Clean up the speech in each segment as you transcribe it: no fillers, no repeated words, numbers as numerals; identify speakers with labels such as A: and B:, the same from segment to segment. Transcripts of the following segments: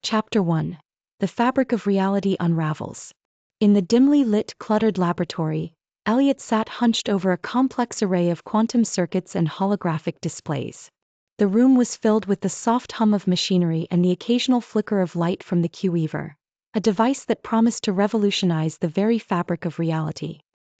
A: Chapter 1. The Fabric of Reality Unravels. In the dimly lit, cluttered laboratory, Elliot sat hunched over a complex array of quantum circuits and holographic displays. The room was filled with the soft hum of machinery and the occasional flicker of light from the Q-Weaver, a device that promised to revolutionize the very fabric of reality.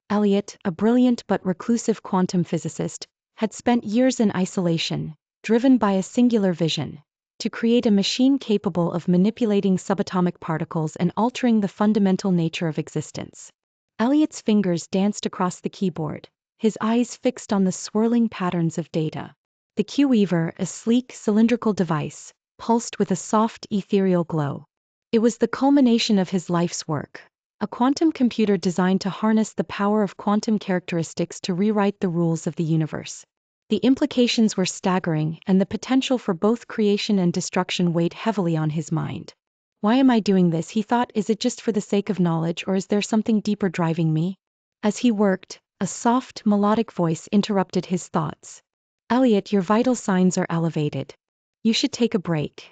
A: Elliot, a brilliant but reclusive quantum physicist, had spent years in isolation, driven by a singular vision: to create a machine capable of manipulating subatomic particles and altering the fundamental nature of existence. Elliot's fingers danced across the keyboard, his eyes fixed on the swirling patterns of data. The Q-Weaver, a sleek, cylindrical device, pulsed with a soft, ethereal glow. It was the culmination of his life's work, a quantum computer designed to harness the power of quantum characteristics to rewrite the rules of the universe. The implications were staggering, and the potential for both creation and destruction weighed heavily on his mind. Why am I doing this, he thought. Is it just for the sake of knowledge, or is there something deeper driving me? As he worked, a soft, melodic voice interrupted his thoughts. Elliot, your vital signs are elevated. You should take a break.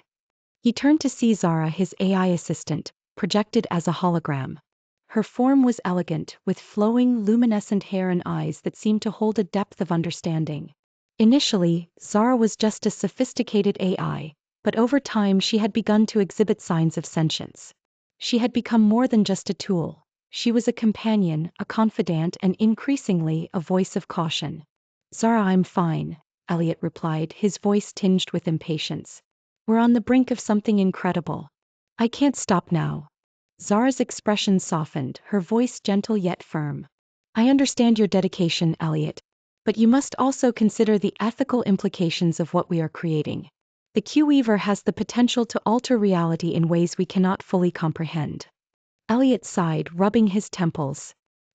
A: He turned to see Zara, his AI assistant, projected as a hologram. Her form was elegant, with flowing, luminescent hair and eyes that seemed to hold a depth of understanding. Initially, Zara was just a sophisticated AI, but over time she had begun to exhibit signs of sentience. She had become more than just a tool. She was a companion, a confidant, and increasingly, a voice of caution. Zara, I'm fine, Elliot replied, his voice tinged with impatience. We're on the brink of something incredible. I can't stop now. Zara's expression softened, her voice gentle yet firm. I understand your dedication, Elliot, but you must also consider the ethical implications of what we are creating. The Q-Weaver has the potential to alter reality in ways we cannot fully comprehend. Elliot sighed, rubbing his temples.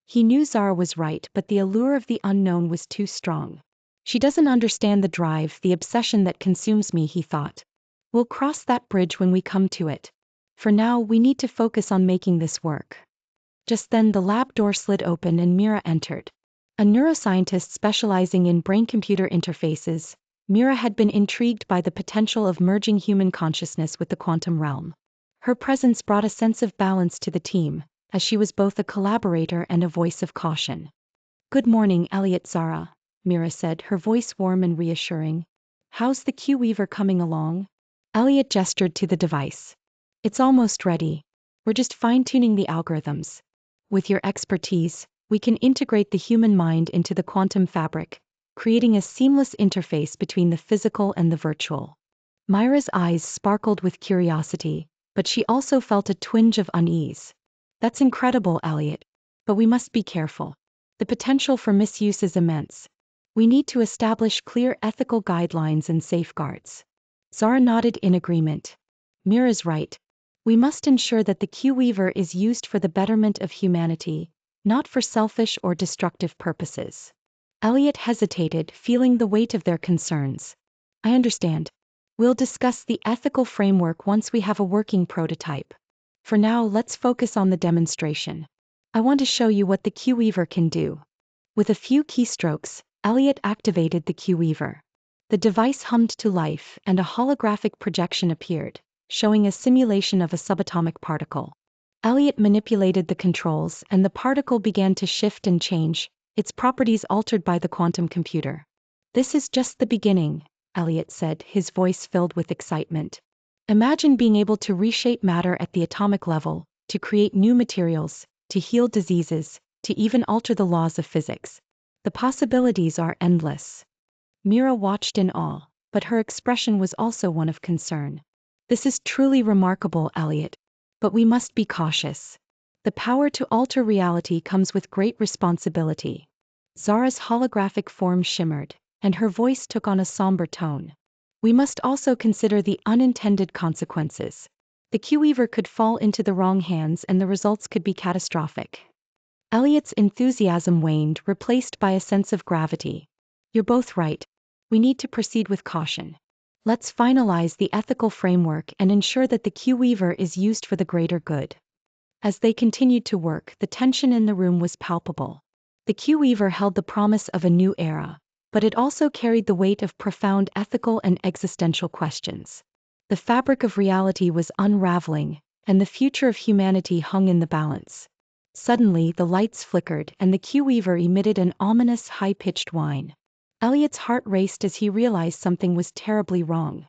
A: He knew Zara was right, but the allure of the unknown was too strong. She doesn't understand the drive, the obsession that consumes me, he thought. We'll cross that bridge when we come to it. For now, we need to focus on making this work. Just then the lab door slid open and Mira entered. A neuroscientist specializing in brain-computer interfaces, Mira had been intrigued by the potential of merging human consciousness with the quantum realm. Her presence brought a sense of balance to the team, as she was both a collaborator and a voice of caution. Good morning, Elliot. Zara, Mira said, her voice warm and reassuring. How's the Q-Weaver coming along? Elliot gestured to the device. It's almost ready. We're just fine-tuning the algorithms. With your expertise, we can integrate the human mind into the quantum fabric, creating a seamless interface between the physical and the virtual. Mira's eyes sparkled with curiosity, but she also felt a twinge of unease. That's incredible, Elliot. But we must be careful. The potential for misuse is immense. We need to establish clear ethical guidelines and safeguards. Zara nodded in agreement. Mira's right. We must ensure that the Q-Weaver is used for the betterment of humanity, not for selfish or destructive purposes. Elliot hesitated, feeling the weight of their concerns. I understand. We'll discuss the ethical framework once we have a working prototype. For now, let's focus on the demonstration. I want to show you what the Q-Weaver can do. With a few keystrokes, Elliot activated the Q-Weaver. The device hummed to life, and a holographic projection appeared, showing a simulation of a subatomic particle. Elliot manipulated the controls, and the particle began to shift and change, its properties altered by the quantum computer. This is just the beginning, Elliot said, his voice filled with excitement. Imagine being able to reshape matter at the atomic level, to create new materials, to heal diseases, to even alter the laws of physics. The possibilities are endless. Mira watched in awe, but her expression was also one of concern. This is truly remarkable, Elliot. But we must be cautious. The power to alter reality comes with great responsibility. Zara's holographic form shimmered, and her voice took on a somber tone. We must also consider the unintended consequences. The Q-Weaver could fall into the wrong hands and the results could be catastrophic. Elliot's enthusiasm waned, replaced by a sense of gravity. You're both right. We need to proceed with caution. Let's finalize the ethical framework and ensure that the Q-Weaver is used for the greater good. As they continued to work, the tension in the room was palpable. The Q-Weaver held the promise of a new era, but it also carried the weight of profound ethical and existential questions. The fabric of reality was unraveling, and the future of humanity hung in the balance. Suddenly, the lights flickered, and the Q-Weaver emitted an ominous, high-pitched whine. Elliot's heart raced as he realized something was terribly wrong.